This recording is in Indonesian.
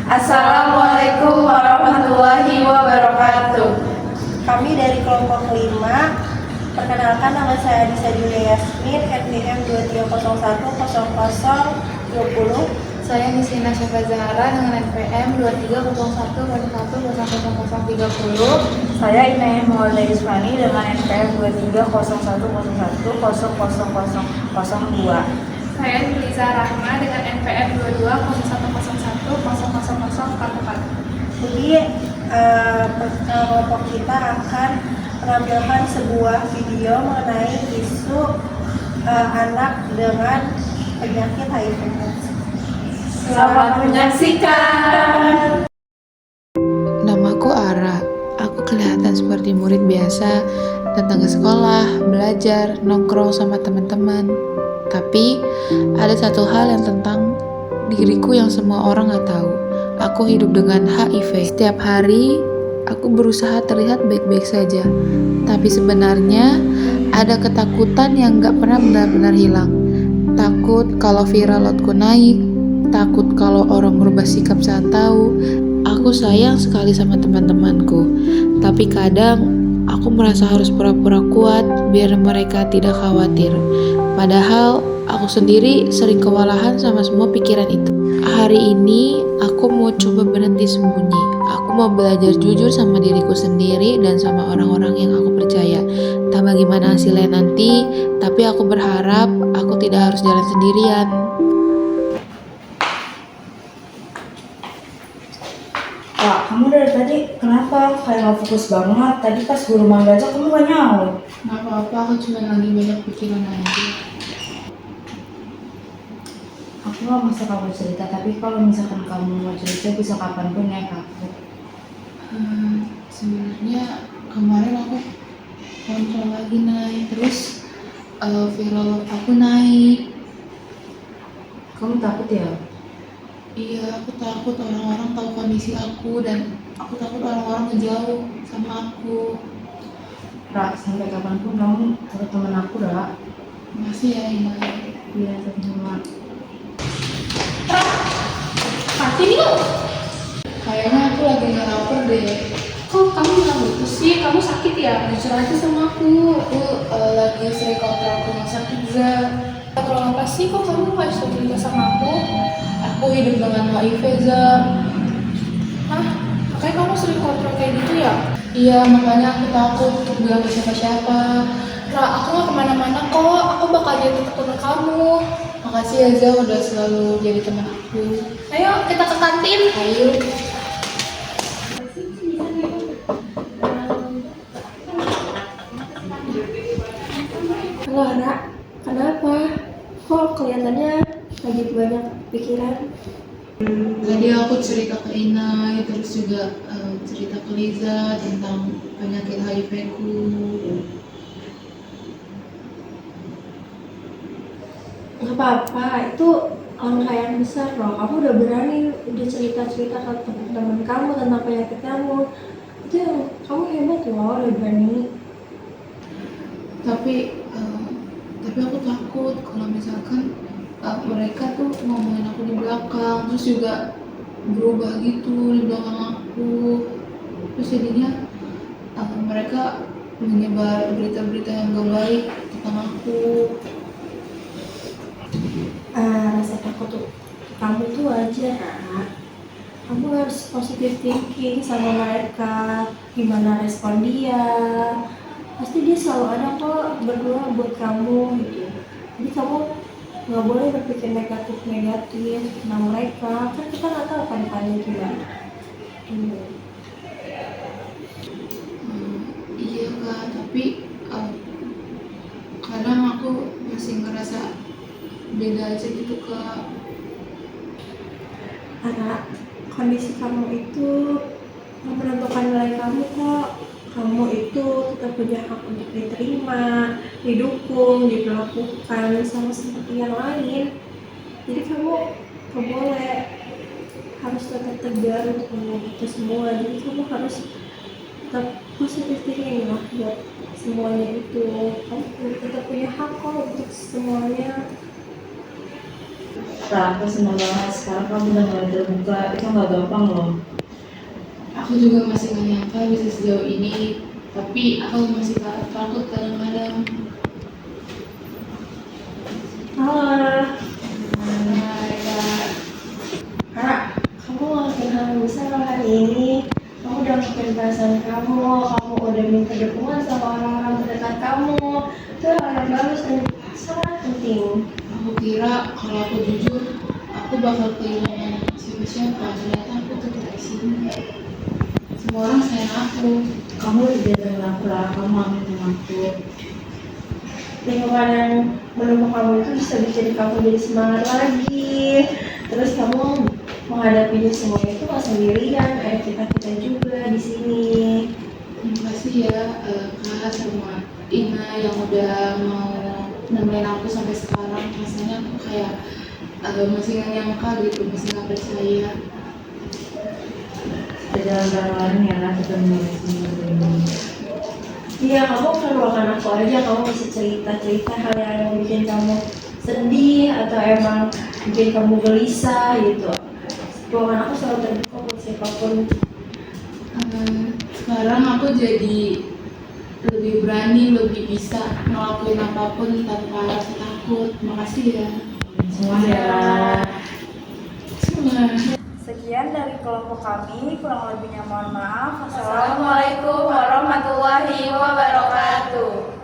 Assalamualaikum warahmatullahi wabarakatuh. Kami dari kelompok 5. Perkenalkan, nama saya Adisa Julia Yasmin, NPM 23010020. Saya Nisina Syafa Zahra dengan NPM 2301110030. Saya Inaya Maulida Isfani dengan NPM 230111000002. Saya Liza Rahma dengan NPM 220101000044. Jadi kelompok kita akan menampilkan sebuah video mengenai isu anak dengan penyakit HIV. Selamat menyaksikan. Namaku Ara. Aku kelihatan seperti murid biasa, datang ke sekolah, belajar, nongkrong sama teman-teman. Tapi ada satu hal yang tentang diriku yang semua orang gak tahu. Aku hidup dengan HIV. Setiap hari aku berusaha terlihat baik-baik saja. Tapi sebenarnya ada ketakutan yang gak pernah benar-benar hilang. Takut kalau viral loadku naik, takut kalau orang berubah sikap saat tahu. Aku sayang sekali sama teman-temanku, tapi kadang aku merasa harus pura-pura kuat biar mereka tidak khawatir. Padahal aku sendiri sering kewalahan sama semua pikiran itu. Hari ini aku mau coba berhenti sembunyi. Aku mau belajar jujur sama diriku sendiri dan sama orang-orang yang aku percaya. Entah bagaimana hasilnya nanti, tapi aku berharap aku tidak harus jalan sendirian. Wah, kamu dari tadi kenapa kayak gak fokus banget? Tadi pas guru manggil aja kamu gak nyaut. Gak apa-apa, aku cuma lagi banyak pikiran aja. Aku gak masa kamu cerita, tapi kalau misalkan kamu mau cerita bisa kapanpun ya Kak. Sebenarnya kemarin aku kontrol lagi naik, terus viral aku naik. Kamu takut ya? Iya, aku takut orang-orang tahu kondisi aku dan aku takut orang-orang ngejauh sama aku. Ra, sampai kapanpun kamu harus temen aku, Ra. Makasih ya, Ina. Iya, sama-sama. Pasti nih lo. Kayaknya aku lagi nggak lapar deh. Kok kamu bilang gitu sih? Kamu sakit ya? Jujur aja sama aku. Aku lagi sering kontrol ke rumah sakit, Za. Kalau apa sih kok kamu gak bisa cerita sama aku? Aku hidup dengan HIV, Za. Hah? Makanya kamu sering kontrol kayak gitu ya? Iya, makanya aku takut untuk bilang ke siapa-siapa. Ra, aku gak kemana-mana kok. Aku bakal jadi teman kamu. Makasih ya, Za, udah selalu jadi teman aku. Ayo kita ke kantin. Ayo. Halo Ra, kenapa? Kok kelihatannya lagi banyak pikiran? Tadi aku cerita ke Inai, terus juga cerita ke Liza tentang penyakit HIV ku. Gak apa-apa, itu langkah yang besar loh. Kamu udah berani, udah cerita-cerita ke teman-teman kamu tentang penyakit kamu. Itu yang kamu hebat loh, udah berani. Tapi aku takut kalau misalkan mereka tuh ngomongin aku di belakang, terus juga berubah gitu di belakang aku. Terus jadinya mereka menyebar berita-berita yang gak baik tentang aku. Rasa takut tuh kamu tuh wajar, Ra. Kamu harus positive thinking sama mereka. Gimana respon dia? Pasti dia selalu ada kok berdoa buat kamu gitu. Jadi kamu nggak boleh berpikir negatif tentang mereka. Kan kita nggak tahu depannya gimana. Iya Kak, tapi kadang aku masih ngerasa beda aja gitu Kak. Karena kondisi kamu itu menentukan nilai kamu kok. Kamu itu tetap punya hak untuk diterima, didukung, diperlakukan sama seperti yang lain. Jadi kamu gak boleh, harus tetap tegar untuk mengubah itu semua. Jadi kamu harus tetap positif thinking lah buat semuanya itu. Kamu tetap punya hak kok untuk semuanya. Aku senang banget sekarang kamu udah mulai terbuka, itu nggak gampang loh. Aku juga masih gak nyangka bisa sejauh ini, tapi aku masih takut kadang-kadang. Halo, Hai Kak. Kak, kamu ngelakuin hal yang besar loh hari ini. Kamu udah ngelakuin perasaan kamu udah minta dukungan sama orang-orang terdekat kamu. Itu hal yang bagus dan sangat penting. Aku kira kalau aku jujur, aku bakal kehilangan siapa-siapa. Ternyata aku tetap di sini. Semua orang sayang aku. Kamu lebih dari aku lah, kamu amin sama aku. Lingkungan yang mendukung kamu itu bisa bikin kamu jadi semangat lagi. Terus kamu menghadapi semua itu nggak sendirian, ada kita juga di sini. Terima kasih ya Kak sama Ina yang udah mau nemenin aku sampai sekarang. Rasanya aku kayak masih gak nyangka gitu, masih gak percaya. Ada jalan lain ya, kita mulai sendiri. Iya, kamu kan ruangan aku aja, kamu bisa cerita hal yang bikin kamu sedih atau emang bikin kamu gelisah gitu. Ruangan aku selalu terbuka buat siapapun. Sekarang aku jadi lebih berani, lebih bisa ngelakuin apapun tanpa rasa takut. Makasih ya. Semua ya. Semua. Sekian dari kelompok kami, kurang lebihnya mohon maaf. Assalamualaikum warahmatullahi wabarakatuh.